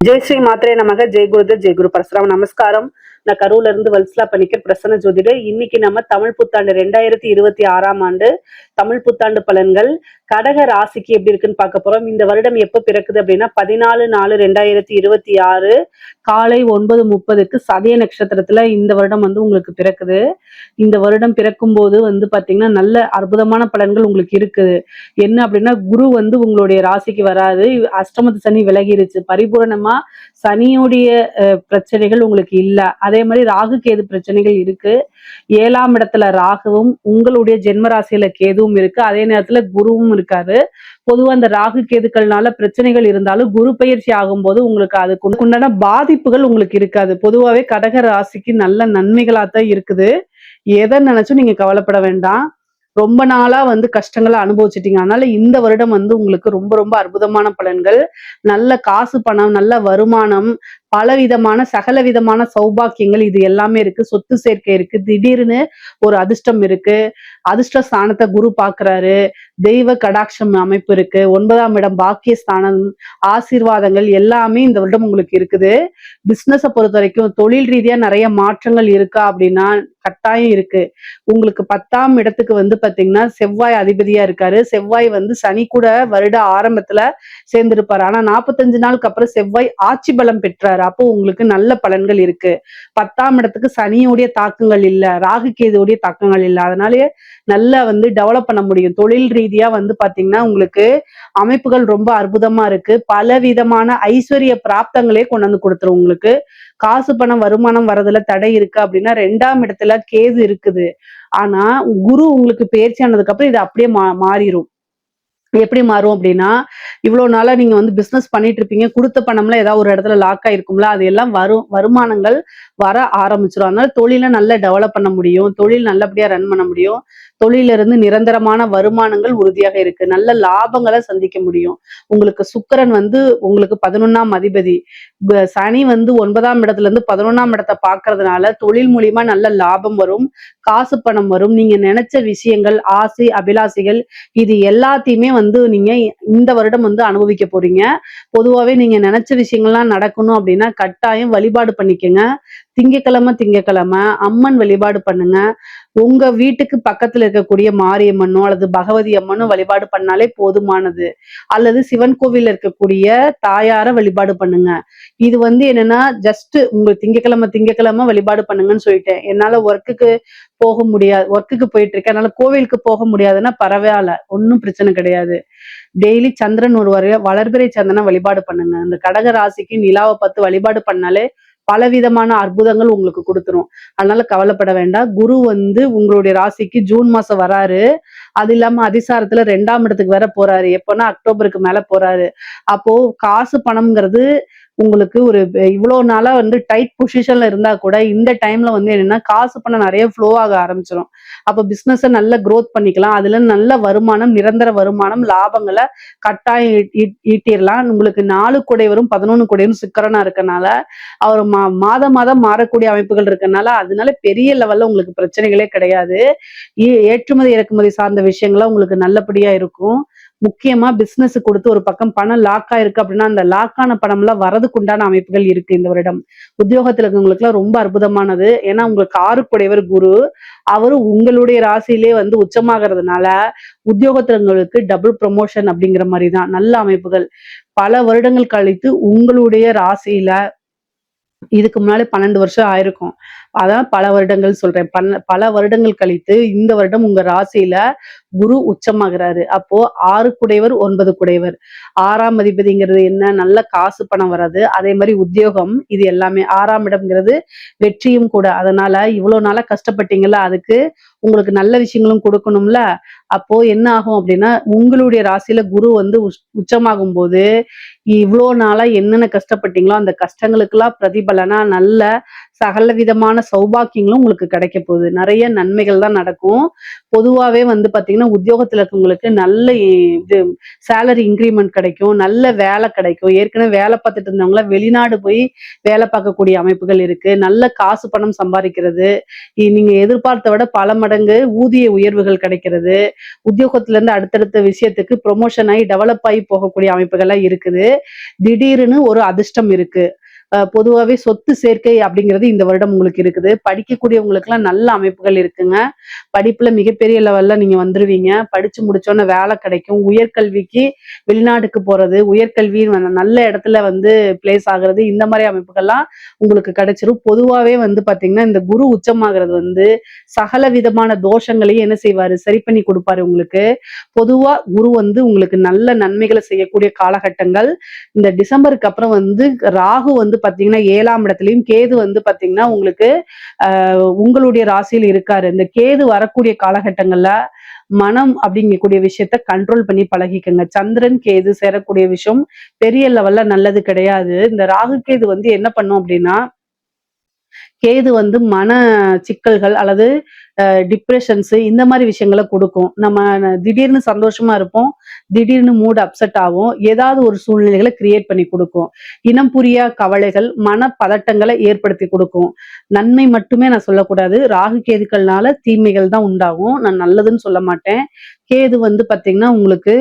ஜெய் ஸ்ரீ மாத்திரை நமக. ஜெய் குருதேவ், ஜெய் குரு பரசுராம். நமஸ்காரம். நான் கரூர்ல இருந்து வல்சலா பணிக்கர் பிரசன்ன ஜோதிடர். இன்னைக்கு நம்ம தமிழ் புத்தாண்டு 2026 ஆண்டு தமிழ் புத்தாண்டு பலன்கள் கடக ராசிக்கு எப்படி இருக்குன்னு பார்க்க போறோம். இந்த வருடம் எப்ப பிறக்குது அப்படின்னா 14/4/2026 காலை 9:30க்கு சதய நட்சத்திரத்துல இந்த வருடம் உங்களுக்கு பிறக்குது. இந்த வருடம் பிறக்கும் போது பாத்தீங்கன்னா நல்ல அற்புதமான பலன்கள் உங்களுக்கு இருக்குது. என்ன அப்படின்னா குரு உங்களுடைய ராசிக்கு வராது. அஷ்டமத்து சனி விலகிருச்சு. பரிபூரணமா சனியுடைய பிரச்சனைகள் உங்களுக்கு இல்ல. அதே மாதிரி ராகு கேது பிரச்சனைகள் இருக்கு. 7ஆம் இடத்துல ராகுவும் உங்களுடைய ஜென்ம ராசியில கேதுவும் இருக்கு. அதே நேரத்துல குருவும் இருக்காரு. பொதுவா அந்த ராகு கேதுக்கள்னால பிரச்சனைகள் இருந்தாலும் குரு பயிற்சி ஆகும் போது உங்களுக்கு அதுக்கு உண்டான பாதிப்புகள் உங்களுக்கு இருக்காது. பொதுவாவே கடக ராசிக்கு நல்ல நன்மைகளாத்தான் இருக்குது. எதை நினைச்சும் நீங்க கவலைப்பட வேண்டாம். ரொம்ப நாளா கஷ்டங்களை அனுபவிச்சிட்டீங்க. அதனால இந்த வருடம் உங்களுக்கு ரொம்ப ரொம்ப அற்புதமான பலன்கள். நல்ல காசு பணம், நல்ல வருமானம், பலவிதமான சகல விதமான சௌபாக்கியங்கள் இது எல்லாமே இருக்கு. சொத்து சேர்க்கை இருக்கு. திடீர்னு ஒரு அதிர்ஷ்டம் இருக்கு. அதிர்ஷ்ட ஸ்தானத்தை குரு பாக்குறாரு. தெய்வ கடாட்சம் அமைப்பு இருக்கு. 9ஆம் இடம் பாக்கியஸ்தானம், ஆசீர்வாதங்கள் எல்லாமே இந்த வருடம் உங்களுக்கு இருக்குது. பிசினஸ பொறுத்த வரைக்கும் தொழில் ரீதியா நிறைய மாற்றங்கள் இருக்கா அப்படின்னா கட்டாயம் இருக்கு. உங்களுக்கு 10ஆம் இடத்துக்கு பாத்தீங்கன்னா செவ்வாய் அதிபதியா இருக்காரு. செவ்வாய் சனி கூட வருட ஆரம்பத்துல சேர்ந்திருப்பாரு. ஆனா 45 நாளுக்கு அப்புறம் செவ்வாய் ஆட்சி பலம் பெற்றாரு. அப்போ உங்களுக்கு நல்ல பலன்கள் இருக்கு. 10ஆம் இடத்துக்கு சனியோடைய தாக்கங்கள் இல்ல, ராகு கேதுடைய தாக்கங்கள் இல்ல. அதனாலே நல்லா டெவலப் பண்ண முடியும். தொழில் ரீதியா பாத்தீங்கன்னா உங்களுக்கு அமைப்புகள் ரொம்ப அற்புதமா இருக்கு. பல விதமான ஐஸ்வர்ய பிராப்தங்களே கொண்டு கொடுத்துரும். உங்களுக்கு காசு பணம் வருமானம் வரதுல தடை இருக்கு அப்படின்னா 2ஆம் இடத்துல கேது இருக்குது. ஆனா குரு உங்களுக்கு பயிற்சி ஆனதுக்கு அப்புறம் இது அப்படியே மாறிடும். எப்படி மாறும் அப்படின்னா, இவ்வளவு நாளா நீங்க பிசினஸ் பண்ணிட்டு இருப்பீங்க. கொடுத்த பணம்லாம் ஏதாவது ஒரு இடத்துல லாக் ஆயிருக்கும்ல, அது எல்லாம் வருமானங்கள் வர ஆரம்பிச்சிடும். அதனால தொழிலை நல்லா டெவலப் பண்ண முடியும். தொழில் நல்லபடியா ரன் பண்ண முடியும். தொழில இருந்து நிரந்தரமான வருமானங்கள் உறுதியாக இருக்கு. நல்ல லாபங்களை சந்திக்க முடியும். உங்களுக்கு சுக்கிரன் உங்களுக்கு 11ஆம் அதிபதி. சனி 9ஆம் இடத்துல இருந்து 11ஆம் இடத்தை பாக்குறதுனால தொழில் மூலியமா நல்ல லாபம் வரும். காசு பணம் வரும். நீங்க நினைச்ச விஷயங்கள், ஆசை அபிலாசைகள் இது எல்லாத்தையுமே நீங்க இந்த வருடம் அனுபவிக்க போறீங்க. பொதுவாவே நீங்க நினைச்ச விஷயங்கள்லாம் நடக்கணும் அப்படின்னா கட்டாயம் வழிபாடு பண்ணிக்கங்க. திங்கக்கிழமை அம்மன் வழிபாடு பண்ணுங்க. உங்க வீட்டுக்கு பக்கத்துல இருக்கக்கூடிய மாரியம்மனோ அல்லது பகவதி அம்மனோ வழிபாடு பண்ணாலே போதுமானது. அல்லது சிவன் கோவில் இருக்கக்கூடிய தாயார வழிபாடு பண்ணுங்க. இது என்னன்னா ஜஸ்ட் உங்க திங்கக்கிழமை வழிபாடு பண்ணுங்கன்னு சொல்லிட்டேன். என்னால ஒர்க்குக்கு போக முடியாது, ஒர்க்குக்கு போயிட்டு இருக்கேன், அதனால கோவிலுக்கு போக முடியாதுன்னா பரவாயில்ல, ஒன்னும் பிரச்சனை கிடையாது. டெய்லி சந்திரன் ஒரு வளர்பிறை சந்திரனை வழிபாடு பண்ணுங்க. இந்த கடக ராசிக்கு நிலாவை பார்த்து வழிபாடு பண்ணாலே பலவிதமான அற்புதங்கள் உங்களுக்கு கொடுத்துரும். அதனால கவலைப்பட வேண்டாம். குரு உங்களுடைய ராசிக்கு ஜூன் மாசம் வராரு. அது இல்லாம அதிசாரத்துல 2ஆம் இடத்துக்கு வேற போறாரு. எப்போன்னா அக்டோபருக்கு மேல போறாரு. அப்போ காசு பணம்ங்கிறது உங்களுக்கு ஒரு இவ்வளவு நாளா டைட் பொசிஷன்ல இருந்தா கூட இந்த டைம்ல என்னன்னா காசு பணம் நிறைய ஃப்ளோ ஆக ஆரம்பிச்சிடும். அப்ப பிசினஸ் நல்ல growth பண்ணிக்கலாம். அதுல நல்ல வருமானம், நிரந்தர வருமானம், லாபங்களை கட்டாயம் ஈட்டிடலாம். உங்களுக்கு 4 குடைவரும் 11 குடைவரும் சுக்கிரனா இருக்கனால அவர் மாதம் மாறக்கூடிய அமைப்புகள் இருக்கனால அதனால பெரிய லெவல்ல உங்களுக்கு பிரச்சனைகளே கிடையாது. ஏற்றுமதி இறக்குமதி சார்ந்த விஷயங்கள்லாம் உங்களுக்கு நல்லபடியா இருக்கும். முக்கியமா பிசினஸ் கொடுத்து ஒரு பக்கம் பணம் லாக் ஆயிருக்கு அப்படின்னா அந்த லாக்கான பணம் எல்லாம் வரதுக்கு உண்டான அமைப்புகள் இருக்கு இந்த வருடம். உத்தியோகத்துல இருக்கவங்களுக்கு எல்லாம் ரொம்ப அற்புதமானது. ஏன்னா உங்களுக்கு 6 குடைவர் குரு, அவரு உங்களுடைய ராசியிலே உச்சமாகறதுனால உத்தியோகத்திற்கு டபுள் ப்ரமோஷன் அப்படிங்கிற மாதிரிதான் நல்ல அமைப்புகள். பல வருடங்கள் கழித்து உங்களுடைய ராசியில இதுக்கு முன்னாலே 12 வருஷம் ஆயிருக்கும். அதான் பல வருடங்கள் சொல்றேன். பல வருடங்கள் கழித்து இந்த வருடம் உங்க ராசியில குரு உச்சமாகிறாரு. அப்போ 6 குடைவர் 9 குடைவர். 6ஆம் அதிபதிங்கிறது என்ன? நல்ல காசு பணம் வராது. அதே மாதிரி உத்தியோகம், இது எல்லாமே 6ஆம் இடம்ங்கிறது வெற்றியும் கூட. அதனால இவ்வளவு நாளா கஷ்டப்பட்டீங்கல்ல, அதுக்கு உங்களுக்கு நல்ல விஷயங்களும் கொடுக்கணும்ல. அப்போ என்ன ஆகும் அப்படின்னா உங்களுடைய ராசியில குரு உச்சமாகும் போது இவ்வளோ நாளா என்னென்ன கஷ்டப்பட்டீங்களோ அந்த கஷ்டங்களுக்கெல்லாம் பிரதிபலனா நல்ல சகல விதமான சௌபாக்கியங்களும் உங்களுக்கு கிடைக்க போகுது. நிறைய நன்மைகள் தான் நடக்கும். பொதுவாவே வந்து பார்த்தீங்கன்னா, உத்தியோகத்துல இருக்கவங்களுக்கு நல்ல இது சேலரி இன்கிரிமெண்ட் கிடைக்கும். நல்ல வேலை கிடைக்கும். ஏற்கனவே வேலை பார்த்துட்டு இருந்தவங்கலாம் வெளிநாடு போய் வேலை பார்க்கக்கூடிய அமைப்புகள் இருக்கு. நல்ல காசு பணம் சம்பாதிக்கிறது. நீங்க எதிர்பார்த்த விட பல மடங்கு ஊதிய உயர்வுகள் கிடைக்கிறது. உத்தியோகத்துல இருந்து அடுத்தடுத்த விஷயத்துக்கு ப்ரொமோஷன் ஆகி டெவலப் ஆகி போகக்கூடிய அமைப்புகள்லாம் இருக்குது. திடீர்னு ஒரு அதிர்ஷ்டம் இருக்கு. பொதுவாவே சொத்து சேர்க்கை அப்படிங்கிறது இந்த வருடம் உங்களுக்கு இருக்குது. படிக்கக்கூடியவங்களுக்கெல்லாம் நல்ல அமைப்புகள் இருக்குங்க. படிப்புல மிகப்பெரிய லெவல்ல நீங்க வந்துருவீங்க. படிச்சு முடிச்சோனே வேலை கிடைக்கும். உயர்கல்விக்கு வெளிநாட்டுக்கு போறது, உயர்கல்வி நல்ல இடத்துல வந்து பிளேஸ் ஆகுறது, இந்த மாரி அமைப்புகள்லாம் உங்களுக்கு கிடைச்சிரும். பொதுவாவே வந்து பாத்தீங்கன்னா, இந்த குரு உச்சமாகிறது வந்து சகல விதமான தோஷங்களையும் என்ன செய்வாரு? சரி பண்ணி குடுப்பாரு உங்களுக்கு. பொதுவா குரு வந்து உங்களுக்கு நல்ல நன்மைகள செய்யக்கூடிய காலகட்டங்கள். இந்த டிசம்பருக்கு அப்புறம் வந்து ராகு வந்து பாத்தீங்கன்னா 7ஆம் இடத்துலயும், கேது வந்து பாத்தீங்கன்னா உங்களுக்கு உங்களுடைய ராசியில் இருக்காரு. இந்த கேது வரக்கூடிய காலகட்டங்கள்ல மனம் அப்படிங்கக்கூடிய விஷயத்த கண்ட்ரோல் பண்ணி பழகிக்கங்க. சந்திரன் கேது சேரக்கூடிய விஷயம் பெரிய லெவல்ல நல்லது கிடையாது. இந்த ராகு கேது வந்து என்ன பண்ணும் அப்படின்னா, கேது வந்து மன சிக்கல்கள் அல்லது டிப்ரஷன்ஸ் இந்த மாதிரி விஷயங்கள கொடுக்கும். நம்ம திடீர்னு சந்தோஷமா இருப்போம். திடீர்னு மூட் அப்செட் ஆகும். ஏதாவது ஒரு சூழ்நிலைகளை கிரியேட் பண்ணி கொடுக்கும். இனம் புரியா கவலைகள், மனப்பதட்டங்களை ஏற்படுத்தி கொடுக்கும். நன்மை மட்டுமே நான் சொல்லக்கூடாது. ராகு கேதுக்கள்னால தீமைகள் தான் உண்டாகும். நான் நல்லதுன்னு சொல்ல மாட்டேன். கேது வந்து பாத்தீங்கன்னா உங்களுக்கு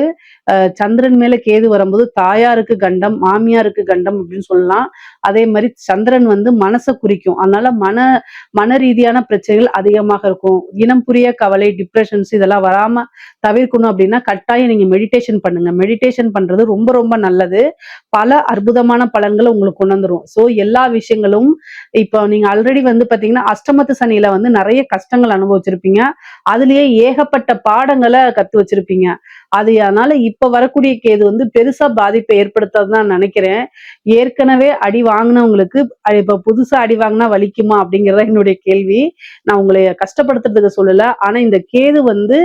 சந்திரன் மேல கேது வரும்போது தாயாருக்கு கண்டம், மாமியாருக்கு கண்டம் அப்படின்னு சொல்லலாம். அதே மாதிரி சந்திரன் வந்து மனசை குறிக்கும். அதனால மன ரீதியான பிரச்சனைகள் அதிகமாக இருக்கும். இனம் புரிய கவலை, டிப்ரெஷன்ஸ் இதெல்லாம் வராம தவிர்க்கணும் அப்படின்னா கட்டாயம் நீங்க மெடிடேஷன் பண்ணுங்க. மெடிடேஷன் பண்றது ரொம்ப ரொம்ப நல்லது. பல அற்புதமான பலன்களை உங்களுக்கு கொண்டு வந்துரும். ஸோ எல்லா விஷயங்களும் இப்போ நீங்க ஆல்ரெடி வந்து பாத்தீங்கன்னா அஷ்டமத்து சனியில வந்து நிறைய கஷ்டங்கள் அனுபவிச்சிருப்பீங்க. அதுலயே ஏகப்பட்ட பாடங்களை கத்து வச்சிருப்பீங்க. அதனால இப்ப வரக்கூடிய கேது வந்து பெருசா பாதிப்பை ஏற்படுத்தாதுன்னு நினைக்கிறேன். ஏற்கனவே அடி வாங்கினவங்களுக்கு இப்ப புதுசா அடி வாங்கினா வலிக்குமா அப்படிங்கறத என்னுடைய கேள்வி. நான் உங்களை கஷ்டப்படுத்துறதுக்கு சொல்லல. ஆனா இந்த கேது வந்து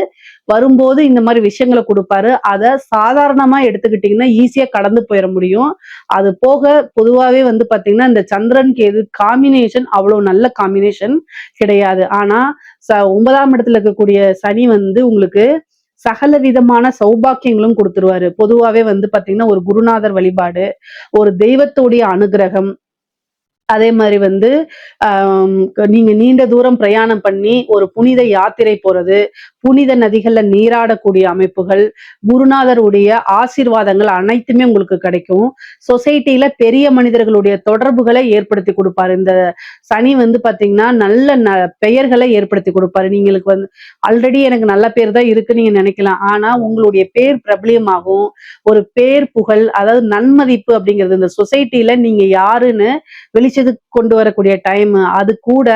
வரும்போது இந்த மாதிரி விஷயங்களை கொடுப்பாரு. அதை சாதாரணமா எடுத்துக்கிட்டீங்கன்னா ஈஸியா கடந்து போயிட முடியும். அது போக பொதுவாவே வந்து பாத்தீங்கன்னா இந்த சந்திரன் கேது காம்பினேஷன் அவ்வளவு நல்ல காம்பினேஷன் கிடையாது. ஆனா 9ஆம் இடத்துல இருக்கக்கூடிய சனி வந்து உங்களுக்கு சகல விதமான சௌபாக்கியங்களும் கொடுத்துருவாரு. பொதுவாவே வந்து பாத்தீங்கன்னா ஒரு குருநாதர் வழிபாடு, ஒரு தெய்வத்துடைய அனுகிரகம், அதே மாதிரி வந்து நீங்க நீண்ட தூரம் பிரயாணம் பண்ணி ஒரு புனித யாத்திரை போறது, புனித நதிகள்ல நீராடக்கூடிய அமைப்புகள், குருநாதருடைய ஆசீர்வாதங்கள் அனைத்துமே உங்களுக்கு கிடைக்கும். சொசைட்டில பெரிய மனிதர்களுடைய தொடர்புகளை ஏற்படுத்தி கொடுப்பாரு. இந்த சனி வந்து பாத்தீங்கன்னா நல்ல பெயர்களை ஏற்படுத்தி கொடுப்பாரு. நீங்களுக்கு வந்து ஆல்ரெடி எனக்கு நல்ல பேர் தான் இருக்குன்னு நீங்க நினைக்கலாம். ஆனா உங்களுடைய பேர் பிரபலியமாகும். ஒரு பேர் புகழ், அதாவது நன்மதிப்பு அப்படிங்கிறது இந்த சொசைட்டில நீங்க யாருன்னு வெளிச்சத்துக்கு கொண்டு வரக்கூடிய டைம். அது கூட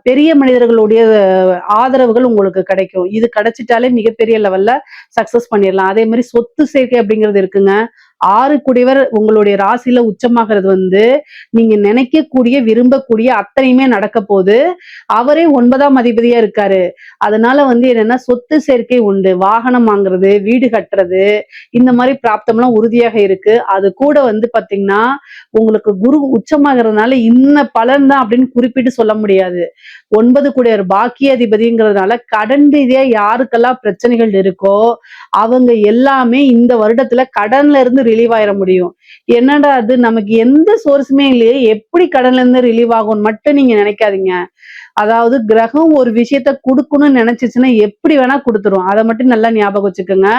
பெரிய மனிதர்களுடைய ஆதரவுகள் உங்களுக்கு கிடைக்கும். இது கிடைச்சிட்டாலே மிகப்பெரிய லெவல்ல சக்சஸ் பண்ணிடலாம். அதே மாதிரி சொத்து சேர்க்கை அப்படிங்கிறது இருக்குங்க. 6 குடைவர் உங்களுடைய ராசியில உச்சமாகிறது வந்து நீங்க நினைக்கக்கூடிய விரும்பக்கூடிய அத்தனையுமே நடக்க போது. அவரே 9ஆம் அதிபதியா இருக்காரு. அதனால வந்து என்னன்னா சொத்து சேர்க்கை உண்டு. வாகனம் வாங்குறது, வீடு கட்டுறது, இந்த மாதிரி பிராப்தம்லாம் உறுதியாக இருக்கு. அது கூட வந்து பாத்தீங்கன்னா உங்களுக்கு குரு உச்சமாகிறதுனால இன்ன பலன் தான் அப்படின்னு குறிப்பிட்டு சொல்ல முடியாது. 9 குடையர் பாக்கியாதிபதிங்கிறதுனால கடன் ரீதியா யாருக்கெல்லாம் பிரச்சனைகள் இருக்கோ அவங்க எல்லாமே இந்த வருடத்துல கடன்ல இருந்து ரிலீவ் ஆயிட முடியும். என்னடா அது நமக்கு எந்த சோர்ஸுமே இல்லையே, எப்படி கடன்ல இருந்து ரிலீவ் ஆகும்னு மட்டும் நீங்க நினைக்காதீங்க. அதாவது கிரகம் ஒரு விஷயத்த குடுக்கணும்னு நினைச்சிச்சுன்னா எப்படி வேணா கொடுத்துரும். அதை மட்டும் நல்லா ஞாபகம் வச்சுக்கோங்க.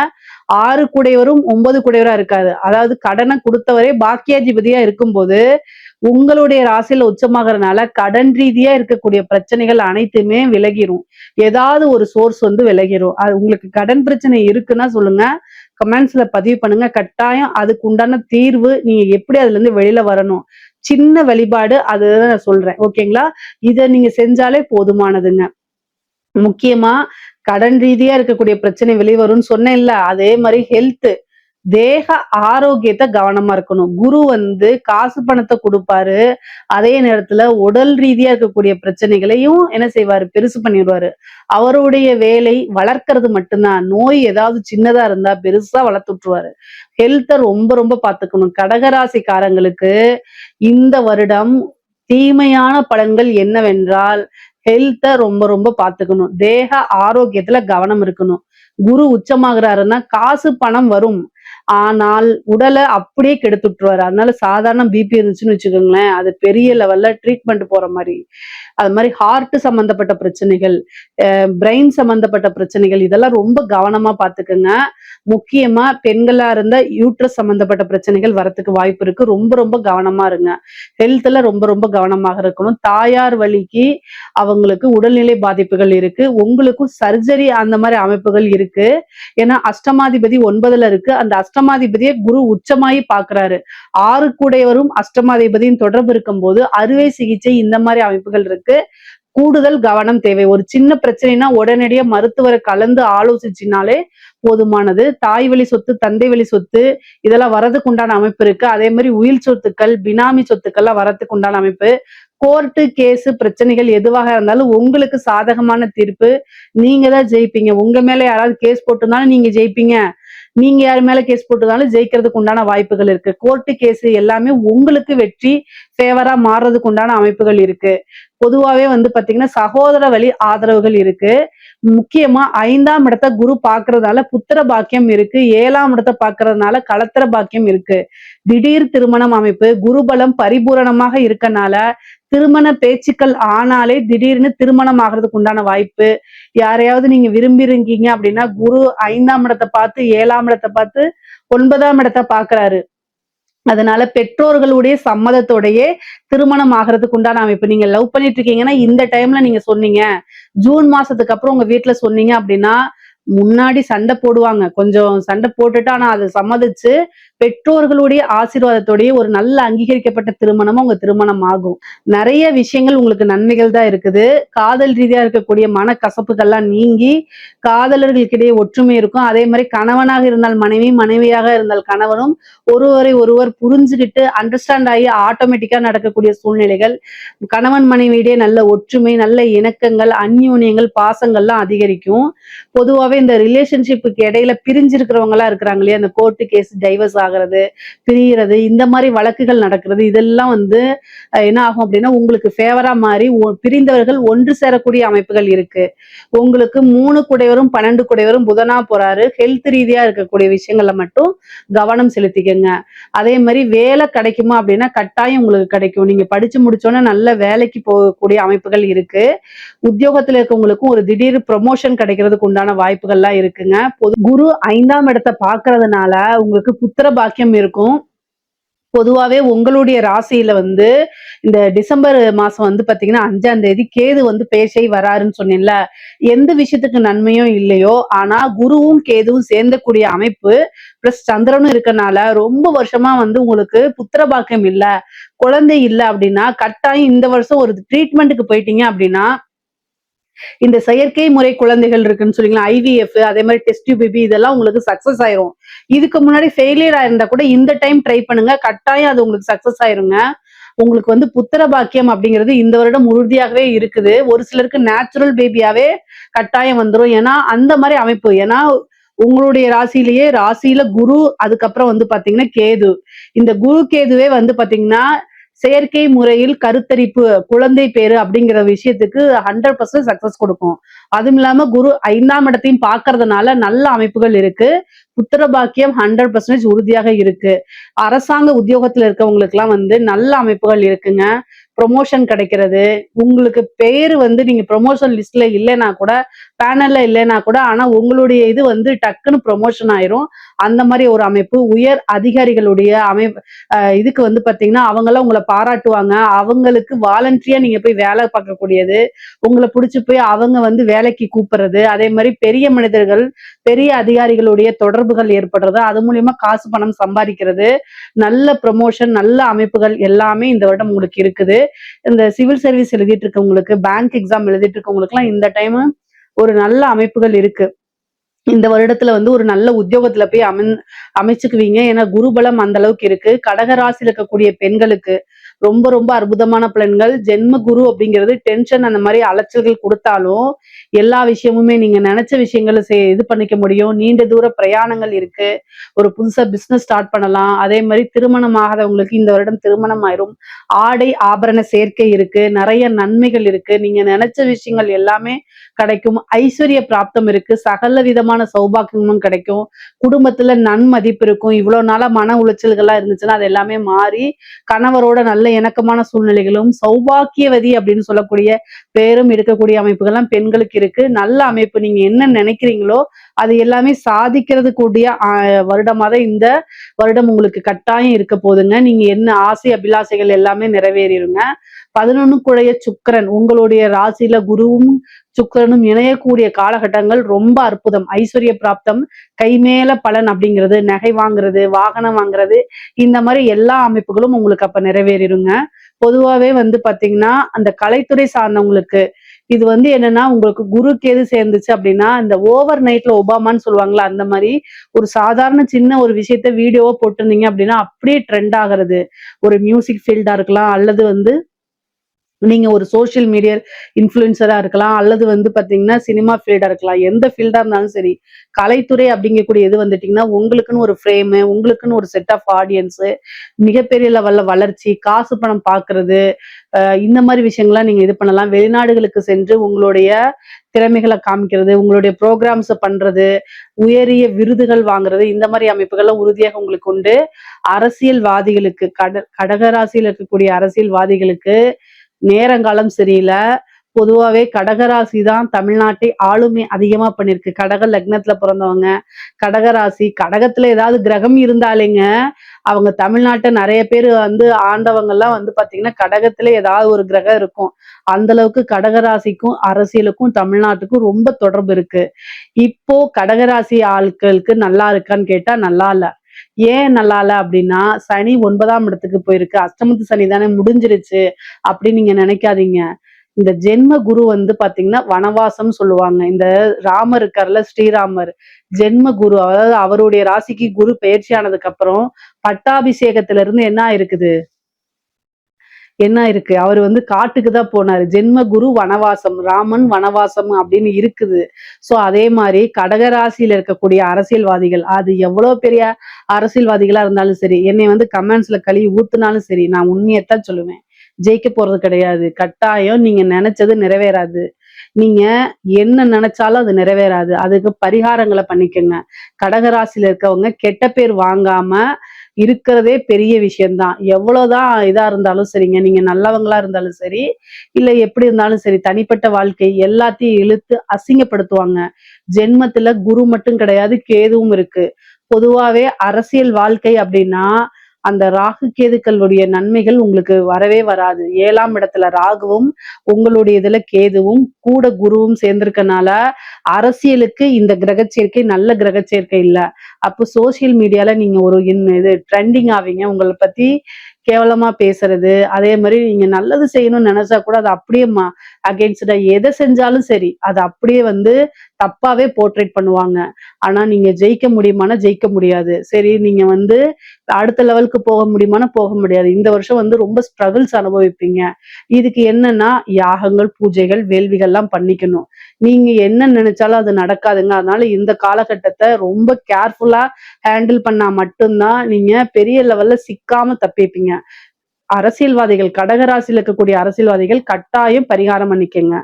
6 குடையவரும் 9 குடையவரா இருக்காது. அதாவது கடனை கொடுத்தவரே பாக்கியாதிபதியா இருக்கும்போது உங்களுடைய ராசியில உச்சமாகறதுனால கடன் ரீதியா இருக்கக்கூடிய பிரச்சனைகள் அனைத்துமே விலகிரும். ஏதாவது ஒரு சோர்ஸ் வந்து விலகிரும். அது உங்களுக்கு கடன் பிரச்சனை இருக்குன்னா சொல்லுங்க. கமெண்ட்ஸ்ல பதிவு பண்ணுங்க. கட்டாயம் அதுக்கு உண்டான தீர்வு நீங்க எப்படி அதுல இருந்து வெளியில வரணும். சின்ன வழிபாடு அதுதான் நான் சொல்றேன். ஓகேங்களா? இத நீங்க செஞ்சாலே போதுமானதுங்க. முக்கியமா கடன் ரீதியா இருக்கக்கூடிய பிரச்சனை வெளிவரும்னு சொன்னேன்ல, அதே மாதிரி ஹெல்த் தேக ஆரோக்கியத்தை கவனமா இருக்கணும். குரு வந்து காசு பணத்தை கொடுப்பாரு. அதே நேரத்துல உடல் ரீதியா இருக்கக்கூடிய பிரச்சனைகளையும் என்ன செய்வாரு? பெருசு பண்ணிடுவாரு. அவருடைய வேலை வளர்க்கறது மட்டும்தான். நோய் ஏதாவது சின்னதா இருந்தா பெருசா வளர்த்து விட்டுருவாரு. ஹெல்த்தை ரொம்ப ரொம்ப பாத்துக்கணும். கடகராசிக்காரங்களுக்கு இந்த வருடம் தீமையான பலன்கள் என்னவென்றால், ஹெல்த்த ரொம்ப ரொம்ப பார்த்துக்கணும். தேக ஆரோக்கியத்துல கவனம் இருக்கணும். குரு உச்சமாகுறாருன்னா, காசு, பணம் வரும். ஆனால், உடல அப்படியே கெடுத்து விட்டுருவாரு. அதனால சாதாரண பிபி இருந்துச்சுன்னு வச்சுக்கோங்களேன், அது பெரிய லெவல்ல ட்ரீட்மெண்ட் போற மாரி. அது மாரி ஹார்ட் சம்மந்தப்பட்ட பிரச்சனைகள், பிரெயின் சம்மந்தப்பட்ட பிரச்சனைகள் இதெல்லாம் ரொம்ப கவனமா பார்த்துக்கங்க. முக்கியமா பெண்களா இருந்தா யூட்ரஸ் சம்மந்தப்பட்ட பிரச்சனைகள் வரத்துக்கு வாய்ப்பு இருக்கு. ரொம்ப ரொம்ப கவனமா இருங்க. ஹெல்த்ல ரொம்ப ரொம்ப கவனமாக இருக்கணும். தாயார் வழிக்கு அவங்களுக்கு உடல்நிலை பாதிப்புகள் இருக்கு. உங்களுக்கும் சர்ஜரி அந்த மாரி அமைப்புகள் இருக்கு. ஏன்னா அஷ்டமாதிபதி 9ல இருக்கு. அந்த அஷ்டமாதிபதியை குரு உச்சமாயி பார்க்கிறாரு. 6 கூடையவரும் அஷ்டமாதிபதியின் தொடர்பு இருக்கும்போது அறுவை சிகிச்சை இந்த மாரி அமைப்புகள் இருக்கு. கூடுதல் கவனம் தேவை. ஒரு சின்ன பிரச்சனைனா உடனடியா மருத்துவரை கலந்து ஆலோசிச்சினாலே போதுமானது. தாய் வழி சொத்து, தந்தை வழி சொத்து இதெல்லாம் வரதுக்கு உண்டான அமைப்பு இருக்கு. அதே மாதிரி உயில் சொத்துக்கள், பினாமி சொத்துக்கள்லாம் வரதுக்கு உண்டான அமைப்பு. கோர்ட்டு, கேஸ் பிரச்சனைகள் எதுவாக இருந்தாலும் உங்களுக்கு சாதகமான தீர்ப்பு நீங்க தான் ஜெயிப்பீங்க. உங்க மேல யாராவது கேஸ் போட்டிருந்தாலும் நீங்க ஜெயிப்பீங்க. நீங்க யார் மேல கேஸ் போட்டிருந்தாலும் ஜெயிக்கிறதுக்கு உண்டான வாய்ப்புகள் இருக்கு. கோர்ட்டு, கேஸ் எல்லாமே உங்களுக்கு வெற்றி ஃபேவரா மாறுறதுக்கு உண்டான அமைப்புகள் இருக்கு. பொதுவாவே வந்து பாத்தீங்கன்னா சகோதர வழி ஆதரவுகள் இருக்கு. முக்கியமா 5ஆம் இடத்த குரு பார்க்கறதால புத்திர பாக்கியம் இருக்கு. 7ஆம் இடத்த பார்க்கறதுனால களத்திர பாக்கியம் இருக்கு. திடீர் திருமணம் அமைப்பு, குருபலம் பரிபூரணமாக இருக்கனால திருமண பேச்சுக்கள் ஆனாலே திடீர்னு திருமணம் ஆகிறதுக்கு உண்டான வாய்ப்பு. யாரையாவது நீங்க விரும்பிருக்கீங்க அப்படின்னா குரு 5ஆம் இடத்த பார்த்து 7ஆம் இடத்த பார்த்து 9ஆம் இடத்த பார்க்கிறாரு. அதனால பெற்றோர்களுடைய சம்மதத்தோடயே திருமணம் ஆகிறதுக்கு உண்டான அமைப்பு. நீங்க லவ் பண்ணிட்டு இருக்கீங்கன்னா இந்த டைம்ல நீங்க சொன்னீங்க. ஜூன் மாசத்துக்கு அப்புறம் உங்க வீட்ல சொன்னீங்க அப்படின்னா, முன்னாடி சண்டை போடுவாங்க. கொஞ்சம் சண்டை போட்டுட்டு ஆனா அத சம்மதிச்சு பெற்றோர்களுடைய ஆசீர்வாதத்தோடயே ஒரு நல்ல அங்கீகரிக்கப்பட்ட திருமணமா உங்க திருமணம் ஆகும். நெறைய விஷயங்கள் உங்களுக்கு நன்மைகள் தான் இருக்குது. காதல் ரீதியா இருக்கக்கூடிய மனக்கசப்புகள்லாம் நீங்கி காதலர்களுக்கிடையே ஒற்றுமை இருக்கும். அதே மாரி கணவனாக இருந்தால் மனைவி, மனைவியாக இருந்தால் கணவனும் ஒருவரை ஒருவர் புரிஞ்சுகிட்டு அண்டர்ஸ்டாண்ட் ஆகி ஆட்டோமேட்டிக்கா நடக்கக்கூடிய சூழ்நிலைகள். கணவன் மனைவியிடையே நல்ல ஒற்றுமை, நல்ல இணக்கங்கள், அந்யோன்யங்கள், பாசங்கள்லாம் அதிகரிக்கும். பொதுவாவே இந்த ரிலேஷன்ஷிப்புக்கு இடையில பிரிஞ்சிருக்கிறவங்க எல்லாம் இருக்கிறாங்க இல்லையா, அந்த கோர்ட்டு கேஸ் டைவர்ஸ் ஆகிறது, பிரியறது இந்த மாதிரி வழக்குகள் நடக்கிறது இதெல்லாம் வந்து என்ன ஆகும் அப்படின்னா உங்களுக்கு ஃபேவரா மாறி பிரிந்தவர்கள் ஒன்று சேரக்கூடிய அமைப்புகள் இருக்கு. உங்களுக்கு 3 குடையவரும் 12 குடையவரும் புதனா போறாரு. ஹெல்த் ரீதியா இருக்கக்கூடிய விஷயங்கள்ல மட்டும் கவனம் செலுத்திக்கங்க. அதே மாதிரி வேலை கிடைக்குமா அப்படின்னா கட்டாயம் உங்களுக்கு கிடைக்கும். நீங்க படிச்சு முடிச்சோன்னே நல்ல வேலைக்கு போகக்கூடிய அமைப்புகள் இருக்கு. உத்தியோகத்துல இருக்கவங்களுக்கும் ஒரு திடீர் ப்ரொமோஷன் கிடைக்கிறதுக்கு உண்டான வாய்ப்புகள்லாம் இருக்குங்க. குரு 5ஆம் இடத்தை பார்க்கறதுனால உங்களுக்கு புத்திர பாக்கியம் இருக்கும். பொதுவாவே உங்களுடைய ராசியில வந்து இந்த டிசம்பர் மாசம் வந்து பாத்தீங்கன்னா 5ஆம் தேதி கேது வந்து பேசை வராருன்னு சொன்னேன்ல. எந்த விஷயத்துக்கு நன்மையும் இல்லையோ ஆனா குருவும் கேதுவும் சேர்ந்தக்கூடிய அமைப்பு பிளஸ் சந்திரனும் இருக்கனால ரொம்ப வருஷமா வந்து உங்களுக்கு புத்திர பாக்கியம் இல்ல, குழந்தை இல்ல அப்படின்னா கட்டாயம் இந்த வருஷம் ஒரு ட்ரீட்மெண்ட்டுக்கு போயிட்டீங்க அப்படின்னா இந்த செயற்கை முறை குழந்தைகள் இருக்குன்னு சொல்லிங்களா, ஐவிஎஃப் அதே மாதிரி டெஸ்ட் பேபி இதெல்லாம் உங்களுக்கு சக்சஸ் ஆயிரும். இதுக்கு முன்னாடி ஃபெயிலியர் ஆயிருந்தா கூட இந்த டைம் ட்ரை பண்ணுங்க. கட்டாயம் அது உங்களுக்கு சக்சஸ் ஆயிருங்க. உங்களுக்கு வந்து புத்திர பாக்கியம் அப்படிங்கிறது இந்த வருடம் உறுதியாகவே இருக்குது. ஒரு சிலருக்கு நேச்சுரல் பேபியாவே கட்டாயம் வந்துரும். ஏன்னா அந்த மாதிரி அமைப்பு. ஏன்னா உங்களுடைய ராசியில குரு, அதுக்கப்புறம் வந்து பாத்தீங்கன்னா கேது. இந்த குரு கேதுவே வந்து பாத்தீங்கன்னா செயற்கை முறையில் கருத்தரிப்பு, குழந்தை பேரு அப்படிங்கிற விஷயத்துக்கு 100% சக்சஸ் கொடுக்கும். அதுவும் இல்லாம குரு 5ஆம் இடத்தையும் பார்க்கறதுனால நல்ல அமைப்புகள் இருக்கு. புத்திர பாக்கியம் 100% உறுதியாக இருக்கு. அரசாங்க உத்தியோகத்துல இருக்கவங்களுக்கு எல்லாம் வந்து நல்ல அமைப்புகள் இருக்குங்க. ப்ரொமோஷன் கிடைக்கிறது. உங்களுக்கு பேரு வந்து நீங்க ப்ரொமோஷன் லிஸ்ட்ல இல்லைன்னா கூட, பேனல்ல இல்லைன்னா கூட, ஆனா உங்களுடைய இது வந்து டக்குன்னு ப்ரொமோஷன் ஆயிரும். அந்த மாதிரி ஒரு அமைப்பு. உயர் அதிகாரிகளுடைய இதுக்கு வந்து பாத்தீங்கன்னா அவங்கெல்லாம் உங்களை பாராட்டுவாங்க. அவங்களுக்கு வாலண்டரியா நீங்க போய் வேலை பார்க்கக்கூடியது. உங்களை பிடிச்சு போய் அவங்க வந்து வேலைக்கு கூப்பிடுறது. அதே மாதிரி பெரிய மனிதர்கள், பெரிய அதிகாரிகளுடைய தொடர்புகள் ஏற்படுறது. அது மூலியமா காசு பணம் சம்பாதிக்கிறது. நல்ல ப்ரமோஷன், நல்ல அமைப்புகள் எல்லாமே இந்த வருடம் உங்களுக்கு இருக்குது. இந்த சிவில் சர்வீஸ் எழுதிட்டு இருக்கவங்களுக்கு, பேங்க் எக்ஸாம் எழுதிட்டு இருக்கவங்களுக்கு எல்லாம் இந்த டைம் ஒரு நல்ல அமைப்புகள் இருக்கு. இந்த வருடத்துல வந்து ஒரு நல்ல உத்தியோகத்துல போய் அமைச்சுக்குவீங்க. ஏன்னா குருபலம் அந்த அளவுக்கு இருக்கு. கடக ராசியில இருக்கக்கூடிய பெண்களுக்கு ரொம்ப ரொம்ப அற்புதமான பலன்கள். ஜென்ம குரு அப்படிங்கிறது டென்ஷன் அந்த மாதிரி அலைச்சல்கள் கொடுத்தாலும் எல்லா விஷயமுமே நீங்க நினைச்ச விஷயங்களை இது பண்ணிக்க முடியும். நீண்ட தூர பிரயாணங்கள் இருக்கு. ஒரு புதுசா பிசினஸ் ஸ்டார்ட் பண்ணலாம். அதே மாதிரி திருமணம் ஆகாதவங்களுக்கு இந்த வருடம் திருமணம் ஆயிரும். ஆடை ஆபரண சேர்க்கை இருக்கு. நிறைய நன்மைகள் இருக்கு. நீங்க நினைச்ச விஷயங்கள் எல்லாமே கிடைக்கும். ஐஸ்வர்ய பிராப்தம் இருக்கு. சகல விதமான சௌபாக்கியமும் கிடைக்கும். குடும்பத்துல நன்மதிப்பு இருக்கும். இவ்வளவு நாளா மன உளைச்சல்கள்லாம் இருந்துச்சுன்னா அது எல்லாமே மாறி கணவரோட நல்ல இணக்கமான சூழ்நிலைகளும் சௌபாக்கியவதி அப்படின்னு சொல்லக்கூடிய பேரும் இருக்கக்கூடிய அமைப்புகள்லாம் பெண்களுக்கு இருக்கு. நல்ல அமைப்பு. நீங்க என்ன நினைக்கிறீங்களோ அது எல்லாமே சாதிக்கிறது கூடிய வருடமா தான் இந்த வருடம் உங்களுக்கு கட்டாயம் இருக்க போதுங்க. நீங்க என்ன ஆசை அபிலாசைகள் எல்லாமே நிறைவேறிடுங்க. 11 குழைய சுக்கிரன் உங்களுடைய ராசியில குருவும் சுக்கிரனும் இணையக்கூடிய காலகட்டங்கள் ரொம்ப அற்புதம். ஐஸ்வர்ய பிராப்தம், கைமேல பலன் அப்படிங்கிறது, நகை வாங்குறது, வாகனம் வாங்குறது, இந்த மாதிரி எல்லா அமைப்புகளும் உங்களுக்கு அப்ப நிறைவேறிடுங்க. பொதுவாவே பாத்தீங்கன்னா அந்த கலைத்துறை சார்ந்தவங்களுக்கு இது என்னன்னா உங்களுக்கு குரு கேது சேர்ந்துச்சு அப்படின்னா இந்த ஓவர் நைட்ல ஒபாமான்னு சொல்லுவாங்களா அந்த மாதிரி ஒரு சாதாரண சின்ன ஒரு விஷயத்த வீடியோவா போட்டிருந்தீங்க அப்படின்னா அப்படியே ட்ரெண்ட் ஆகிறது. ஒரு மியூசிக் ஃபீல்டா இருக்கலாம், அல்லது நீங்க ஒரு சோசியல் மீடியா இன்ஃபுளுசரா இருக்கலாம், அல்லது பாத்தீங்கன்னா சினிமா ஃபீல்டா இருக்கலாம். எந்த ஃபீல்டா இருந்தாலும் சரி, கலைத்துறை அப்படிங்கக்கூடிய இது வந்துட்டீங்கன்னா உங்களுக்குன்னு ஒரு ஃப்ரேமு, உங்களுக்குன்னு ஒரு செட் ஆஃப் ஆடியன்ஸு, மிகப்பெரிய லெவல்ல வளர்ச்சி, காசு பணம் பாக்குறது, இந்த மாதிரி விஷயங்கள்லாம் நீங்க இது பண்ணலாம். வெளிநாடுகளுக்கு சென்று உங்களுடைய திறமைகளை காமிக்கிறது, உங்களுடைய ப்ரோக்ராம்ஸ் பண்றது, உயரிய விருதுகள் வாங்குறது, இந்த மாதிரி அமைப்புகள்லாம் உறுதியாக உங்களுக்கு உண்டு. அரசியல்வாதிகளுக்கு கடகராசியில் இருக்கக்கூடிய அரசியல்வாதிகளுக்கு நேரங்காலம் சரியில்லை. பொதுவாவே கடகராசி தான் தமிழ்நாட்டை ஆளுமை அதிகமா பண்ணிருக்கு. கடக லக்னத்துல பிறந்தவங்க, கடகராசி, கடகத்துல ஏதாவது கிரகம் இருந்தாலேங்க அவங்க தமிழ்நாட்டை நிறைய பேர் ஆண்டவங்க எல்லாம் பாத்தீங்கன்னா கடகத்துல ஏதாவது ஒரு கிரகம் இருக்கும். அந்த அளவுக்கு கடகராசிக்கும் அரசியலுக்கும் தமிழ்நாட்டுக்கும் ரொம்ப தொடர்பு இருக்கு. இப்போ கடகராசி ஆட்களுக்கு நல்லா இருக்கான்னு கேட்டா நல்லா இல்ல. ஏன் நல்லா இல்ல அப்படின்னா சனி 9ஆம் இடத்துக்கு போயிருக்கு. அஷ்டமத்து சனி தானே முடிஞ்சிருச்சு அப்படின்னு நீங்க நினைக்காதீங்க. இந்த ஜென்ம குரு பாத்தீங்கன்னா வனவாசம் சொல்லுவாங்க. இந்த ராமர் இருக்கார்ல, ஸ்ரீராமர் ஜென்ம குரு, அதாவது அவருடைய ராசிக்கு குரு பயிற்சி ஆனதுக்கு அப்புறம் பட்டாபிஷேகத்துல இருந்து என்ன இருக்கு அவர் காட்டுக்கு தான் போனாரு. ஜென்ம குரு வனவாசம், ராமன் வனவாசம் அப்படின்னு இருக்குது. சோ அதே மாதிரி கடகராசியில இருக்கக்கூடிய அரசியல்வாதிகள், அது எவ்வளவு பெரிய அரசியல்வாதிகளா இருந்தாலும் சரி, என்னை கமெண்ட்ஸ்ல கழுவி ஊத்துனாலும் சரி, நான் உண்மையத்தான் சொல்லுவேன். ஜெயிக்க போறது கிடையாது. கட்டாயம் நீங்க நினைச்சது நிறைவேறாது. நீங்க என்ன நினைச்சாலும் அது நிறைவேறாது. அதுக்கு பரிகாரங்களை பண்ணிக்கங்க. கடகராசியில இருக்கவங்க கெட்ட பேர் வாங்காம இருக்கிறதே பெரிய விஷயம்தான். எவ்வளவுதான் இதா இருந்தாலும் சரிங்க, நீங்க நல்லவங்களா இருந்தாலும் சரி, இல்ல எப்படி இருந்தாலும் சரி, தனிப்பட்ட வாழ்க்கை எல்லாத்தையும் இழுத்து அசிங்கப்படுத்துவாங்க. ஜென்மத்துல குரு மட்டும் கிடையாது, கேதுவும் இருக்கு. பொதுவாவே அரசியல் வாழ்க்கை அப்படின்னா அந்த ராகு கேதுக்களுடைய நன்மைகள் உங்களுக்கு வரவே வராது. 7ஆம் இடத்துல ராகுவும் உங்களுடைய இதுல கேதுவும் கூட குருவும் சேர்ந்திருக்கனால அரசியலுக்கு இந்த கிரக சேர்க்கை நல்ல கிரக சேர்க்கை இல்ல. அப்போ சோசியல் மீடியால நீங்க ஒரு இது ட்ரெண்டிங் ஆவீங்க. உங்களை பத்தி கேவலமா பேசுறது, அதே மாதிரி நீங்க நல்லது செய்யணும்னு நினைச்சா கூட அது அப்படியே அகெயின்ஸ்டா எதை செஞ்சாலும் சரி அது அப்படியே தப்பாவே போர்ட்ரேட் பண்ணுவாங்க. ஆனா நீங்க ஜெயிக்க முடியுமானா ஜெயிக்க முடியாது. சரி நீங்க அடுத்த லெவலுக்கு போக முடியுமானா போக முடியாது. இந்த வருஷம் ரொம்ப ஸ்ட்ரகிள்ஸ் அனுபவிப்பீங்க. இதுக்கு என்னன்னா யாகங்கள், பூஜைகள், வேள்விகள்லாம் பண்ணிக்கணும். நீங்க என்ன நினைச்சாலும் அது நடக்காதுங்க. அதனால இந்த காலகட்டத்தை ரொம்ப கேர்ஃபுல்லா ஹேண்டில் பண்ணா மட்டும்தான் நீங்க பெரிய லெவல்ல சிக்காம தப்பிப்பீங்க. அரசியல்வாதிகள், கடகராசியில் இருக்கக்கூடிய அரசியல்வாதிகள் கட்டாயம் பரிகாரம் பண்ணிக்கங்க.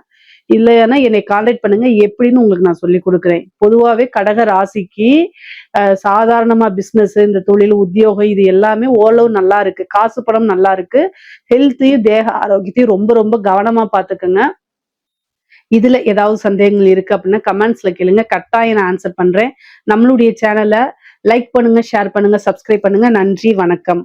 இல்லைன்னா என்னை கான்டாக்ட் பண்ணுங்க, எப்படின்னு உங்களுக்கு நான் சொல்லி கொடுக்குறேன். பொதுவாவே கடக ராசிக்கு சாதாரணமா பிசினஸ், இந்த தொழில், உத்தியோகம் இது எல்லாமே ஓரளவு நல்லா இருக்கு. காசு பணம் நல்லா இருக்கு. ஹெல்த்தையும் தேக ஆரோக்கியத்தையும் ரொம்ப ரொம்ப கவனமா பாத்துக்கோங்க. இதுல ஏதாவது சந்தேகங்கள் இருக்கு அப்படின்னா கமெண்ட்ஸ்ல கேளுங்க, கட்டாயம் நான் ஆன்சர் பண்றேன். நம்மளுடைய சேனலை லைக் பண்ணுங்க, ஷேர் பண்ணுங்க, சப்ஸ்கிரைப் பண்ணுங்க. நன்றி, வணக்கம்.